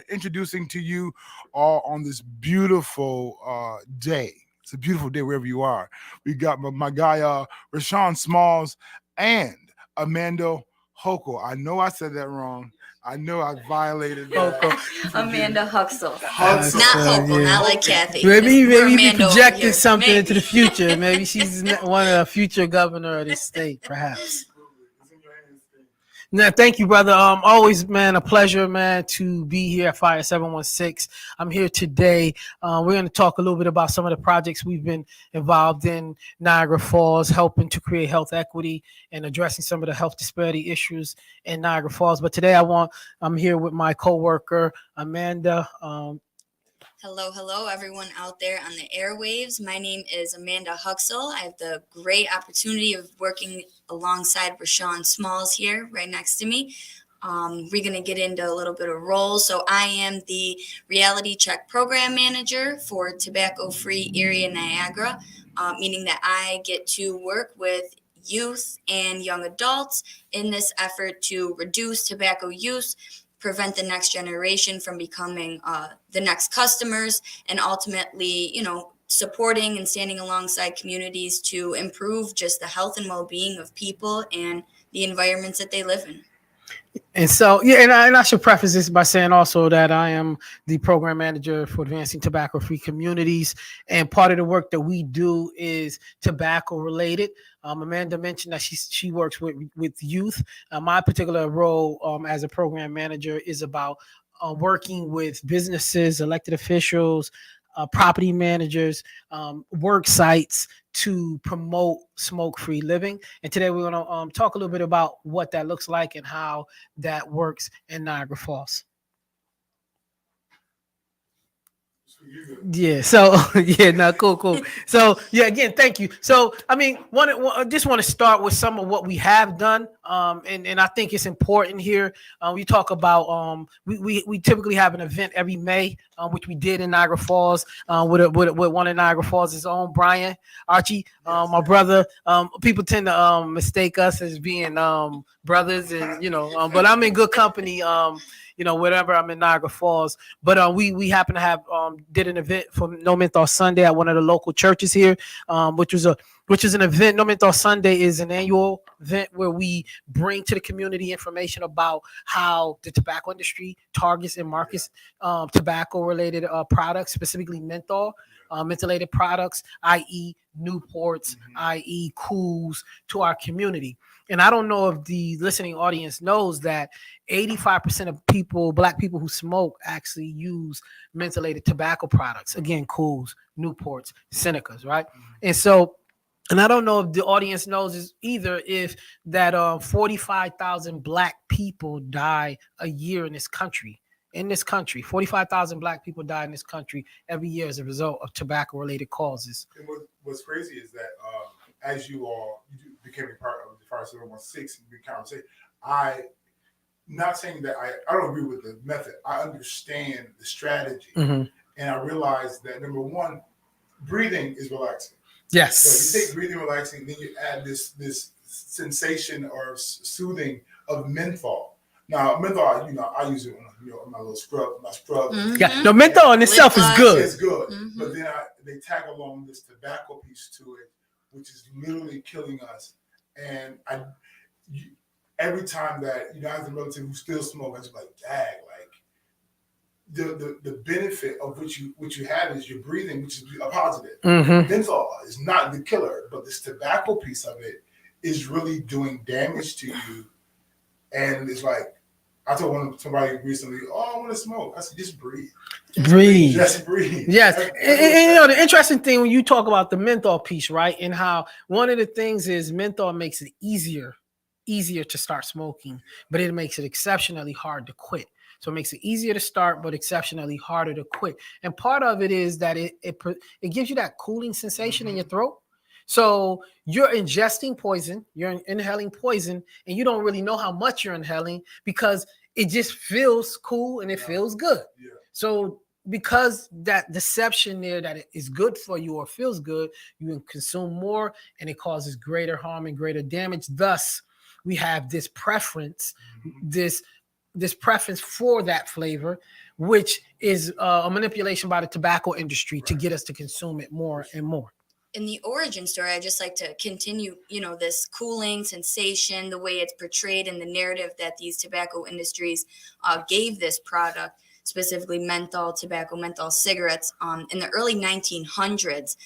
Introducing to you all on this beautiful day. It's a beautiful day wherever you are. We got my guy Rashawn Smalls and Amanda Hochul. I know I said that wrong. I know I violated that. Hochul. Amanda Huxell. Huxell. Not Hochul, Yeah. not like Kathy. Maybe We're you be Amanda over projecting here. something into Maybe. the future. Maybe she's one of the future governor of this state, perhaps. No, thank you, brother. Always, man, a pleasure, man, to be here at Fire 716. I'm here today. We're going to talk a little bit about some of the projects we've been involved in Niagara Falls, helping to create health equity and addressing some of the health disparity issues in Niagara Falls. But today I'm here with my coworker, Amanda. Hello, everyone out there on the airwaves. My name is Amanda Huxell. I have the great opportunity of working alongside Rashawn Smalls here, right next to me. We're going to get into a little bit of roles. So I am the Reality Check Program Manager for Tobacco Free Area Niagara, meaning that I get to work with youth and young adults in this effort to reduce tobacco use, prevent the next generation from becoming the next customers, and ultimately, supporting and standing alongside communities to improve just the health and well-being of people and the environments that they live in. And so, yeah, and I should preface this by saying also that I am the program manager for Advancing Tobacco-Free Communities, and part of the work that we do is tobacco-related. Amanda mentioned that she works with youth. My particular role as a program manager is about working with businesses, elected officials, property managers, work sites to promote smoke-free living. And today we're going to talk a little bit about what that looks like and how that works in Niagara Falls. Yeah. So yeah, no, cool. So yeah, again, thank you. So I mean, I just want to start with some of what we have done, and I think it's important here. We talk about we typically have an event every May, which we did in Niagara Falls, with one of Niagara Falls' own, Brian Archie, my brother. People tend to mistake us as being brothers, and but I'm in good company. Whenever I'm in Niagara Falls. But we happen to have did an event for No Menthol Sunday at one of the local churches here, which is an event. No Menthol Sunday is an annual event where we bring to the community information about how the tobacco industry targets and markets tobacco-related products, specifically menthol. Mentholated products, i.e. Newports, i.e. Cools, to our community. And I don't know if the listening audience knows that 85% of black people who smoke actually use mentholated tobacco products. Again, Cools, Newports, Senecas, right? And so, and I don't know if the audience knows this either, if that 45,000 black people die a year in this country. 45,000 black people die in this country every year as a result of tobacco-related causes. And what's crazy is that as you became a part of the Fire 716 conversation, not saying that I don't agree with the method. I understand the strategy, and I realize that number one, breathing is relaxing. Yes. So you take breathing relaxing, then you add this sensation or soothing of menthol. Now, menthol, I use it on my little scrub. Yeah, no, menthol in itself is good. It's good, but then they tag along this tobacco piece to it, which is literally killing us. And every time that as a relative who still smokes, I just like, dag, like the benefit of which you have is your breathing, which is a positive. Menthol is not the killer, but this tobacco piece of it is really doing damage to you. And it's like, I told somebody recently, I want to smoke. I said, just breathe. Just breathe. Yes. And the interesting thing when you talk about the menthol piece, right? And how one of the things is menthol makes it easier to start smoking, but it makes it exceptionally hard to quit. So it makes it easier to start, but exceptionally harder to quit. And part of it is that it gives you that cooling sensation in your throat. So you're ingesting poison, you're inhaling poison, and you don't really know how much you're inhaling because it just feels cool and it feels good. Yeah. So because that deception there that it is good for you or feels good, you consume more and it causes greater harm and greater damage. Thus, we have this preference, this this preference for that flavor, which is a manipulation by the tobacco industry to get us to consume it more and more. In the origin story, I just like to continue, this cooling sensation, the way it's portrayed in the narrative that these tobacco industries gave this product, specifically menthol cigarettes. In the early 1900s,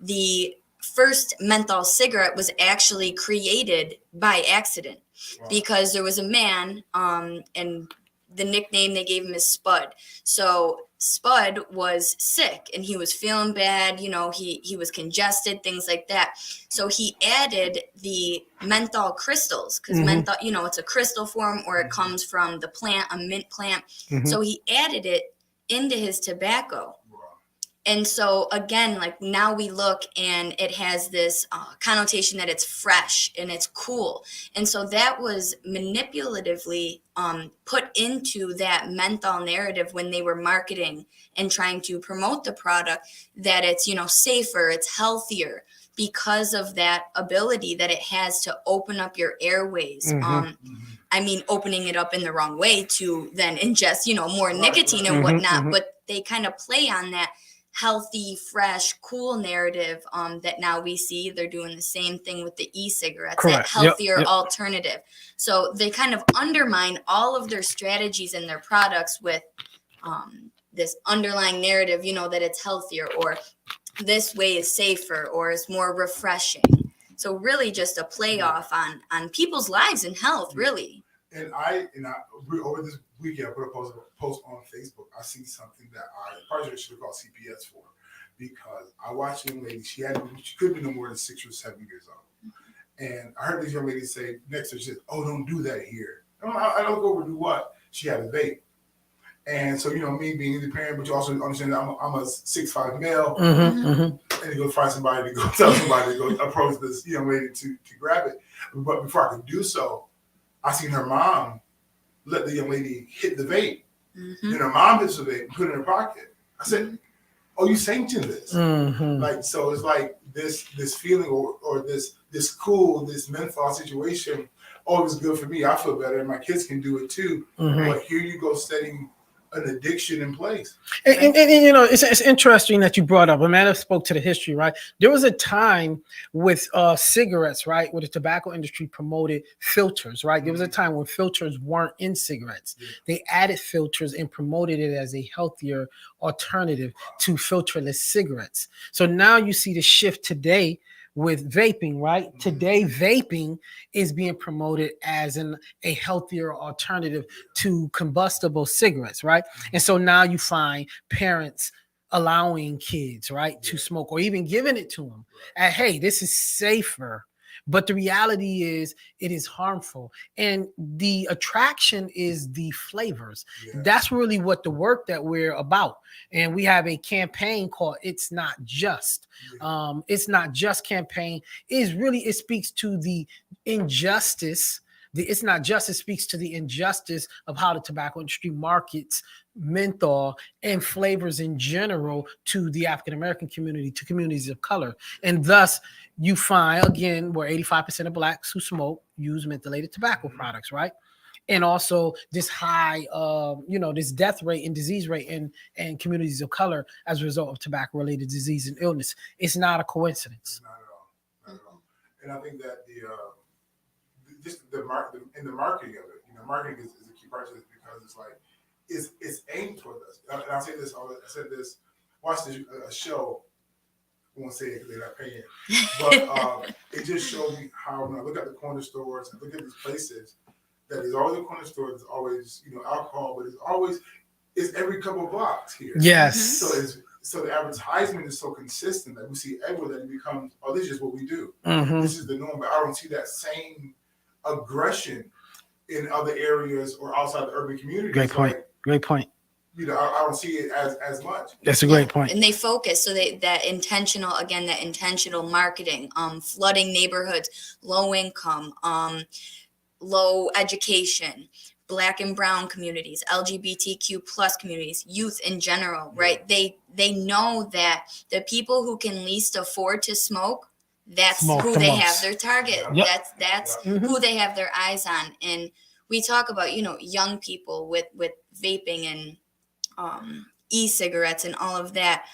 the first menthol cigarette was actually created by accident. Wow. Because there was a man, and the nickname they gave him is Spud. So Spud was sick and he was feeling bad. He was congested, things like that. So he added the menthol crystals because menthol, it's a crystal form, or it comes from the plant, a mint plant. So he added it into his tobacco. And so again, like now we look and it has this connotation that it's fresh and it's cool. And so that was manipulatively put into that menthol narrative when they were marketing and trying to promote the product, that it's, safer, it's healthier, because of that ability that it has to open up your airways. Opening it up in the wrong way to then ingest, more nicotine and whatnot, but they kind of play on that healthy, fresh, cool narrative that now we see. They're doing the same thing with the e-cigarettes, correct, that healthier alternative. So they kind of undermine all of their strategies and their products with this underlying narrative, that it's healthier, or this way is safer, or is more refreshing. So really just a play off on people's lives and health, really. And over this weekend, I put a post on Facebook. I see something that I probably should have called CPS for, because I watched a young lady. She could be no more than 6 or 7 years old, and I heard this young lady say next to her, she said, "Oh, don't do that here." I don't go over to do what? She had a vape, and so me being the parent, but you also understand that I'm a 6'5" male, and to go find somebody to go tell somebody to go approach this young lady to grab it. But before I could do so, I seen her mom let the young lady hit the vape. Then her mom hits the vape and put it in her pocket. I said, "Oh, you sanctioned this?" Like, so it's like this feeling or this cool, this menthol situation. Oh, it's good for me. I feel better, and my kids can do it too. But here you go, setting an addiction in place. And it's interesting that you brought up. Amanda spoke to the history, right? There was a time with cigarettes, right, where the tobacco industry promoted filters, right? There was a time when filters weren't in cigarettes. They added filters and promoted it as a healthier alternative to filterless cigarettes. So now you see the shift today with vaping, right? Today, vaping is being promoted as a healthier alternative to combustible cigarettes, right? And so now you find parents allowing kids, right, to smoke, or even giving it to them. And hey, this is safer. But the reality is it is harmful. And the attraction is the flavors. That's really what the work that we're about. And we have a campaign called It's Not Just. It's Not Just campaign it speaks to the injustice. It's Not Just, it speaks to the injustice of how the tobacco industry markets menthol and flavors in general to the African-American community, to communities of color. And thus you find, again, where 85% of blacks who smoke use mentholated tobacco products, right? And also this high, this death rate and disease rate in communities of color as a result of tobacco-related disease and illness. It's not a coincidence. Not at all. And I think that the marketing of it, marketing is a key part of this, because it's like, it's aimed toward us. And I'll say this, I said this, watch this show, I won't say it because they're not paying, but it just showed me how, when I look at the corner stores and look at these places, that there's always a corner store, there's always, alcohol, but it's every couple of blocks here. Yes. So the advertisement is so consistent that we see everywhere that it becomes, oh, this is just what we do. This is the norm, but I don't see that same aggression in other areas or outside the urban communities. Great point. I don't see it as much. That's a great point. And they focus, so that intentional marketing, flooding neighborhoods, low income, low education, Black and brown communities, LGBTQ plus communities, youth in general, right? They know that the people who can least afford to smoke, that's who they have their target. That's who they have their eyes on. And we talk about, young people with vaping and e-cigarettes and all of that.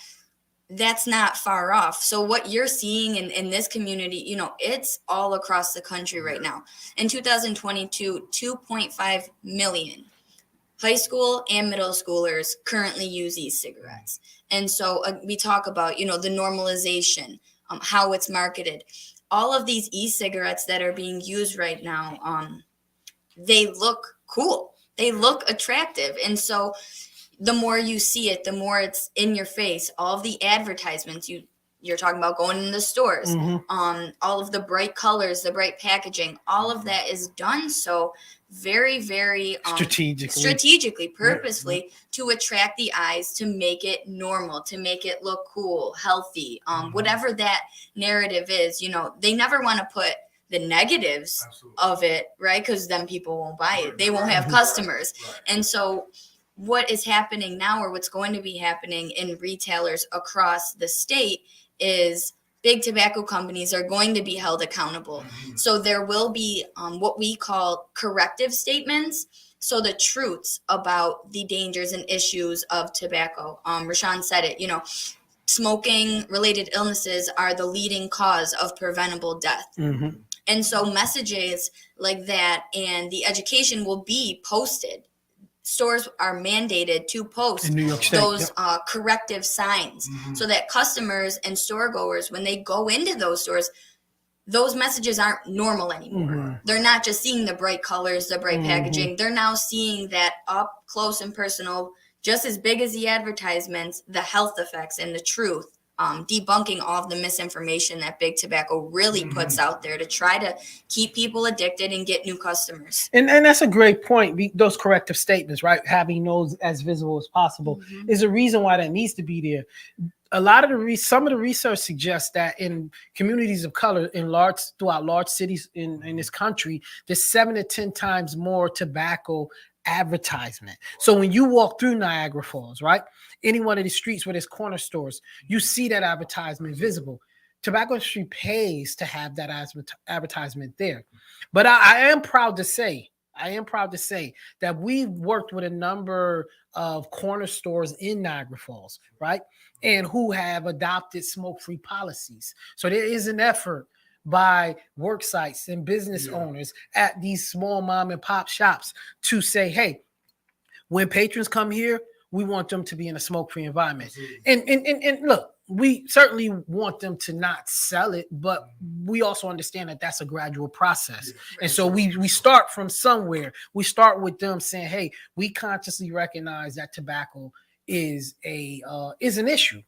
That's not far off. So what you're seeing in this community, it's all across the country right now. In 2022, 2.5 million high school and middle schoolers currently use e-cigarettes. And so we talk about, the normalization, how it's marketed. All of these e-cigarettes that are being used right now, they look cool. They look attractive. And so the more you see it, the more it's in your face. All of the advertisements you're talking about going in the stores, all of the bright colors, the bright packaging, all of that is done so very, very strategically, purposefully to attract the eyes, to make it normal, to make it look cool, healthy, whatever that narrative is. They never want to put the negatives of it, right? Because then people won't buy it. They won't have customers. And so what is happening now, or what's going to be happening in retailers across the state, is big tobacco companies are going to be held accountable. So there will be what we call corrective statements. So the truths about the dangers and issues of tobacco. Rashawn said it, smoking related illnesses are the leading cause of preventable death. And so messages like that and the education will be posted. Stores are mandated to post in New York State, those corrective signs so that customers and store goers, when they go into those stores, those messages aren't normal anymore. They're not just seeing the bright colors, the bright packaging. They're now seeing that up close and personal, just as big as the advertisements, the health effects and the truth. Debunking all of the misinformation that big tobacco really puts out there to try to keep people addicted and get new customers. And that's a great point. Those corrective statements, right? Having those as visible as possible is a reason why that needs to be there. A lot of some of the research suggests that in communities of color throughout large cities in this country, there's 7 to 10 times more tobacco advertisement. So when you walk through Niagara Falls, right, any one of the streets where there's corner stores, you see that advertisement visible. Tobacco industry pays to have that advertisement there. But I am proud to say that we've worked with a number of corner stores in Niagara Falls, right, and who have adopted smoke-free policies. So there is an effort by work sites and business owners at these small mom and pop shops to say, hey, when patrons come here, we want them to be in a smoke-free environment. And look, we certainly want them to not sell it, but we also understand that that's a gradual process. And so we start from somewhere. We start with them saying, hey, we consciously recognize that tobacco is an issue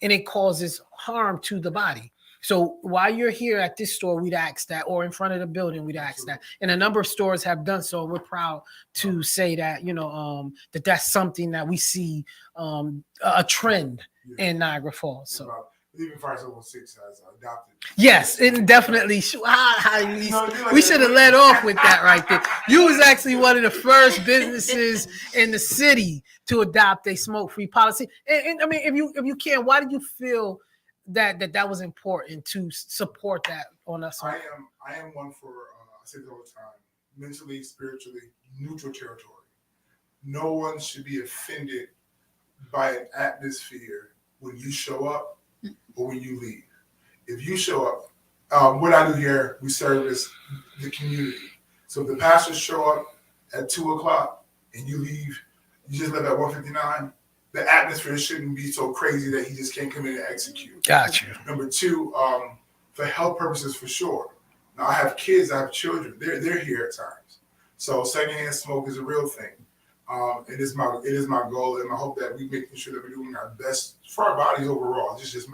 and it causes harm to the body. So while you're here at this store, we'd ask that, or in front of the building, we'd ask that. And a number of stores have done so. We're proud to say that, that's something that we see a trend in Niagara Falls. So even 506 has adopted. Yes, it definitely. We should have led off with that right there. You was actually one of the first businesses in the city to adopt a smoke-free policy. And I mean, if you can, why did you feel that was important to support that on us? I am one for I say this all the time, mentally, spiritually neutral territory. No one should be offended by an atmosphere when you show up or when you leave. If you show up, what I do here, we service the community. So if the pastors show up at 2:00 and you leave, you just left at 1:59. The atmosphere shouldn't be so crazy that he just can't come in and execute. Got you. Number two, for health purposes, for sure. Now I have kids, I have children. They're here at times. So secondhand smoke is a real thing. It is my goal, and I hope that we make sure that we're doing our best for our bodies overall. It's just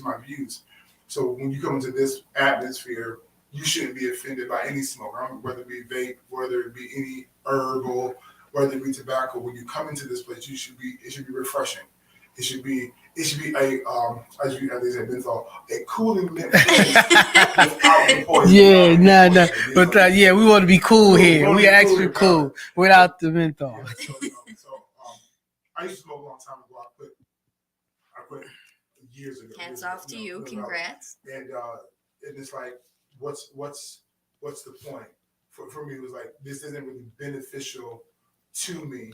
my views. So when you come into this atmosphere, you shouldn't be offended by any smoke, whether it be vape, whether it be any herbal, whether it be tobacco. When you come into this place, it should be refreshing. It should be a as they said, menthol, a cooling mint. Yeah, no. But we want to be cool here. We actually cool without the menthol. Yeah, I used to smoke a long time ago. I quit years ago. Hats off to you. Congrats. And it's like, what's the point? for me, it was like, this isn't really beneficial to me.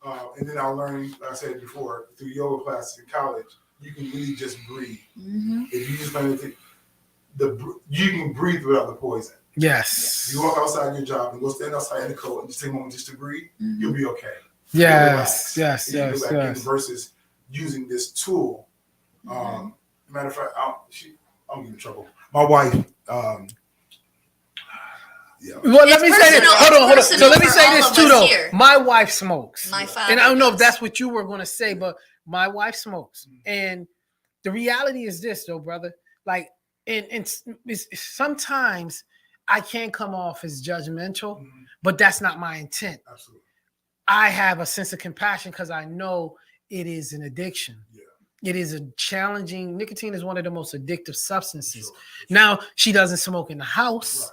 And then I learned, like I said before, through yoga classes in college, you can really just breathe. Mm-hmm. If you just learn to you can breathe without the poison. Yes. You walk outside your job and go stand outside in the cold and just take a moment just to breathe, Mm-hmm. you'll be okay. Yes, You'll yes, relax. And you yes, go back in yes. versus using this tool. Mm-hmm. Matter of fact, I'm in trouble. My wife, yeah. Well, let It's me say this. personal. Hold on. It's So let me personal say for this all too, of us though. here. My wife smokes, My father and I don't know if does. that's what you were going to say, but my wife smokes, and the reality is this, though, brother. Like, and it's sometimes I can come off as judgmental, Mhm. but that's not my intent. Absolutely. I have a sense of compassion because I know it is an addiction. Yeah. It is a challenging. Nicotine is one of the most addictive substances. Sure. Now she doesn't smoke in the house,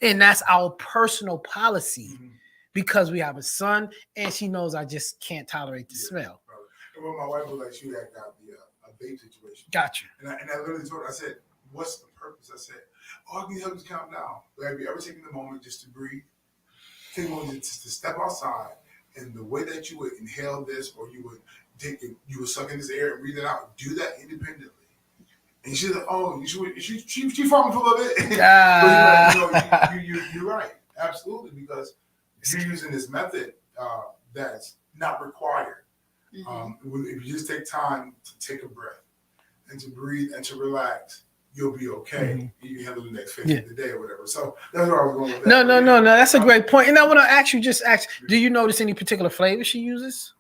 Right. and that's our personal policy Mhm. because we have a son, and she knows I just can't tolerate the Yeah. smell. Right. And when my wife was like, she had got the a vape situation. Got you. And I literally told her, I said, what's the purpose? I said, I can help you calm down. Like, have you ever taken the moment just to breathe? Take a moment just to step outside, and the way that you would inhale this, or you would take it, you would suck in this air and breathe it out. Do that independently. And she's like, oh, she fought me for a little bit. But you're right, absolutely, because you're using this method that's not required. Mm-hmm. If you just take time to take a breath and to breathe and to relax, you'll be okay. Mm-hmm. You can handle the next phase of the day or whatever. So that's where I was going with that. No. That's a great point. And I want to ask you, do you notice any particular flavor she uses?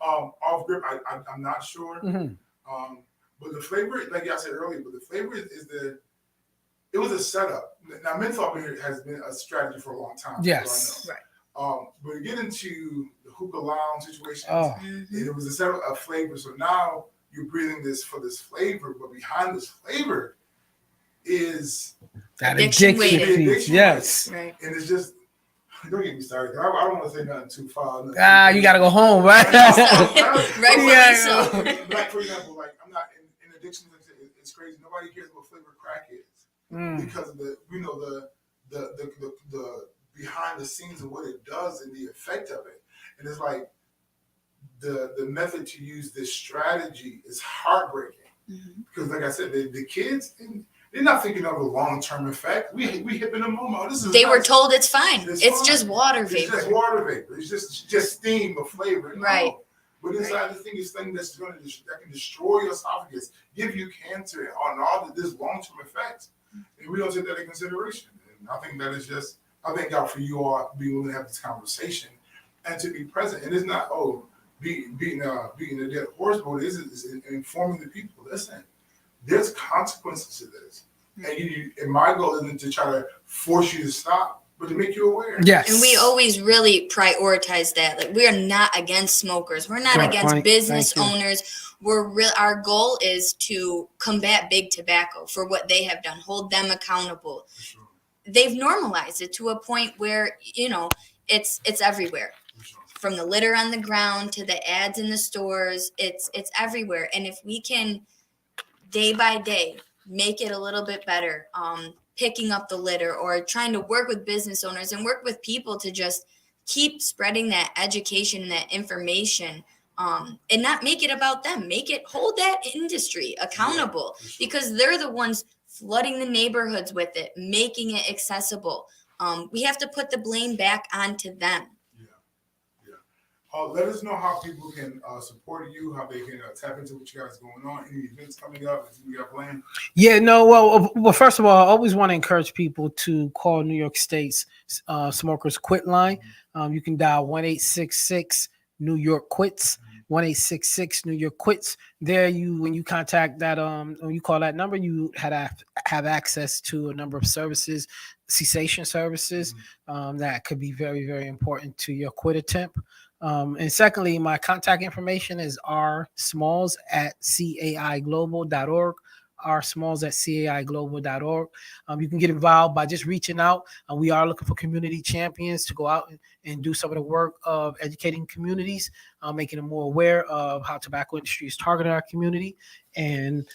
Off grip, I'm not sure. Mm-hmm. But the flavor, like I said earlier, it was a setup. Now, menthol has been a strategy for a long time. Yes. Right. But to get into the hookah lounge situations, Mm-hmm. it was a setup of flavor. So now you're breathing this for this flavor, but behind this flavor is that addiction addiction waiting. piece. Yes. Right. And it's just, don't get me started. I don't want to say nothing too far. You got to go home, right? Rightfully Yeah. so. Like, for example, like, I'm not in addiction. It's crazy. Nobody cares what flavor crack is because of the behind the scenes of what it does and the effect of it. And it's like the method to use this strategy is heartbreaking because, like I said, the kids, they're not thinking of a long-term effect. We hip in the moment. Oh, this is They nice. were told it's fine. It's fine. just water It's vapor. just water vapor. It's just steam or flavor. No. Right. But inside the thing is thing that can destroy your esophagus, give you cancer, and all this long-term effects. And we don't take that into consideration. And I think that is just, I thank God for you all being willing to have this conversation and to be present. And it's not, beating a dead horse, but it is informing the people. Listen, there's consequences to this. And my goal isn't to try to force you to stop, but to make you aware. Yes. And we always really prioritize that. Like, we are not against smokers. We're not Right. against business Thank you. owners. Our goal is to combat big tobacco for what they have done, hold them accountable. For sure. They've normalized it to a point where, it's everywhere. For sure. From the litter on the ground to the ads in the stores, it's everywhere. And if we can day by day make it a little bit better, picking up the litter or trying to work with business owners and work with people to just keep spreading that education and that information, and not make it about them. Hold that industry accountable, Yeah, for sure. because they're the ones flooding the neighborhoods with it, making it accessible. We have to put the blame back onto them. Let us know how people can support you, how they can tap into what you guys going on, any events coming up that you got planned. Yeah, no. Well, first of all, I always want to encourage people to call New York State's Smokers Quit line. You can dial 1-866 New York Quits. 1-866 New York Quits. There, when you contact that, when you call that number, you have access to a number of services, cessation services, that could be very, very important to your quit attempt. And secondly, my contact information is rsmalls@caiglobal.org. rsmalls@caiglobal.org. You can get involved by just reaching out. We are looking for community champions to go out and do some of the work of educating communities, making them more aware of how tobacco industry is targeting our community. And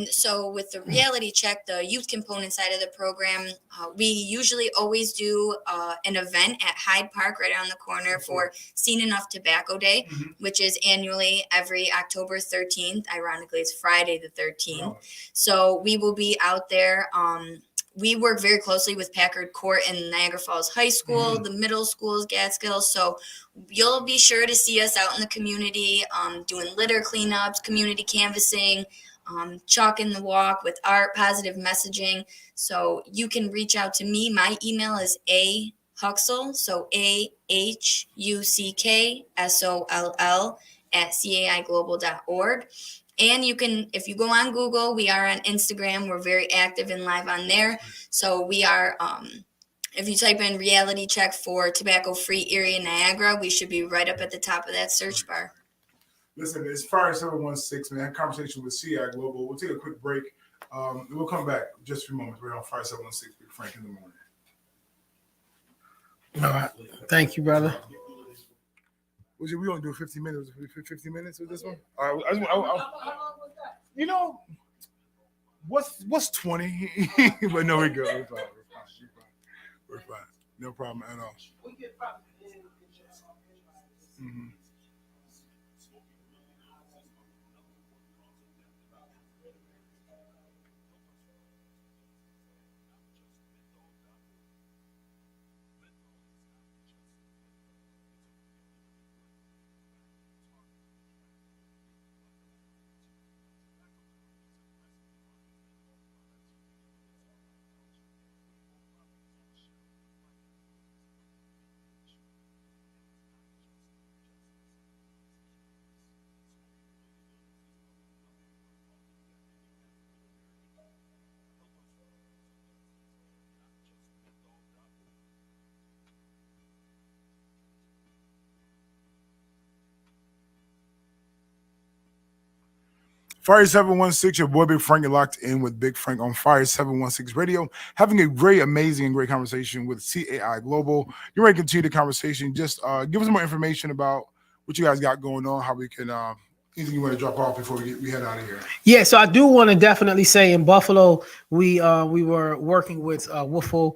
so with the reality check, the youth component side of the program, we usually always do an event at Hyde Park right around the corner for Seen Enough Tobacco Day, which is annually every October 13th. Ironically, it's Friday the 13th. Wow. So we will be out there. We work very closely with Packard Court and Niagara Falls High School, the middle schools, Gadsgill. So you'll be sure to see us out in the community, doing litter cleanups, community canvassing, chalking the walk with art, positive messaging. So you can reach out to me. My email is ahuxsoll, so AHUCKSOLL @caiglobal.org. And you can, if you go on Google, we are on Instagram. We're very active and live on there. So we are, if you type in reality check for tobacco-free area Niagara, we should be right up at the top of that search bar. Listen, it's Fire 716, man. Conversation with Cai Global. We'll take a quick break. We'll come back in just a few moments. We're on Fire 716, Big Frank in the morning. All right. Thank you, brother. We gonna do 15 minutes. 15 minutes with this one. All right. You know, what's 20? But no, we're good. We're fine. We're fine. No problem at all. Mm-hmm. Fire 716, your boy Big Frank, you're locked in with Big Frank on Fire 716 Radio, having a great, amazing, and great conversation with Cai Global. You're ready to continue the conversation. Just give us more information about what you guys got going on, how we can, anything you want to drop off before we head out of here. Yeah, so I do want to definitely say in Buffalo, we were working with Woofle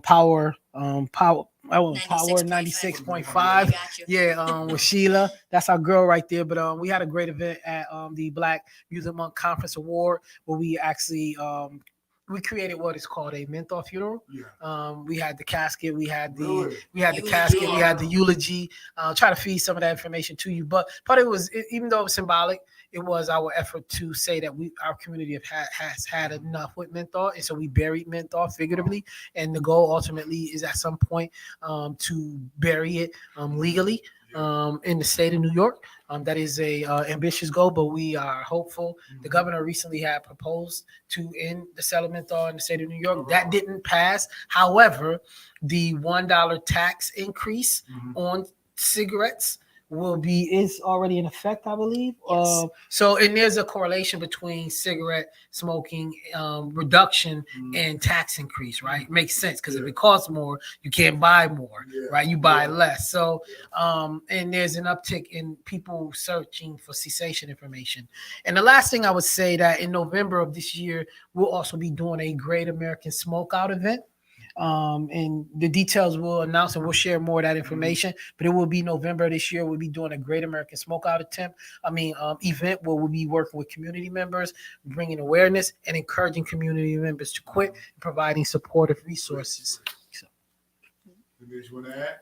Power 96.5. Yeah, with Sheila. That's our girl right there. But we had a great event at the Black Music Month Conference Award where we actually we created what is called a menthol funeral. Yeah. We had the casket, we had the eulogy. Try to feed some of that information to you. But it was, even though it was symbolic, it was our effort to say that our community has had enough with menthol, and so we buried menthol figuratively. And the goal ultimately is at some point to bury it legally in the state of New York. That is a ambitious goal, but we are hopeful. The governor recently had proposed to end the sale of menthol in the state of New York. That didn't pass. However, the $1 tax increase on cigarettes is already in effect, I believe. Yes. And there's a correlation between cigarette smoking reduction and tax increase, right? Makes sense, because if it costs more, you can't buy more, right? You buy less. So, and there's an uptick in people searching for cessation information. And the last thing I would say that in November of this year, we'll also be doing a Great American Smokeout event. And the details we'll announce, and we'll share more of that information, but it will be November this year. We'll be doing a Great American Smokeout event where we'll be working with community members, bringing awareness and encouraging community members to quit, and providing supportive resources. So. You want to add?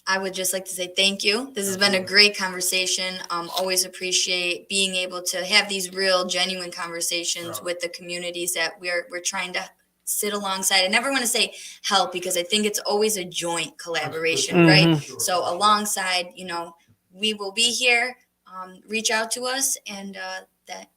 I would just like to say thank you. This has been a great conversation. Always appreciate being able to have these real, genuine conversations with the communities that we're trying to sit alongside. I never want to say help, because I think it's always a joint collaboration, right? So alongside, we will be here. Reach out to us, and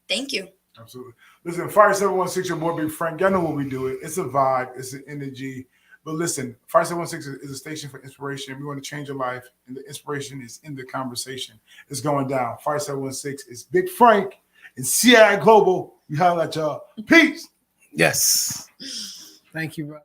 thank you. Absolutely. Listen, Fire 716, your boy Big Frank. Y'all know what we do. It's a vibe. It's an energy. But listen, Fire 716 is a station for inspiration. We want to change your life, and the inspiration is in the conversation. It's going down. Fire 716 is Big Frank and Cai Global. We holla at y'all. Peace. Yes. Thank you, bro.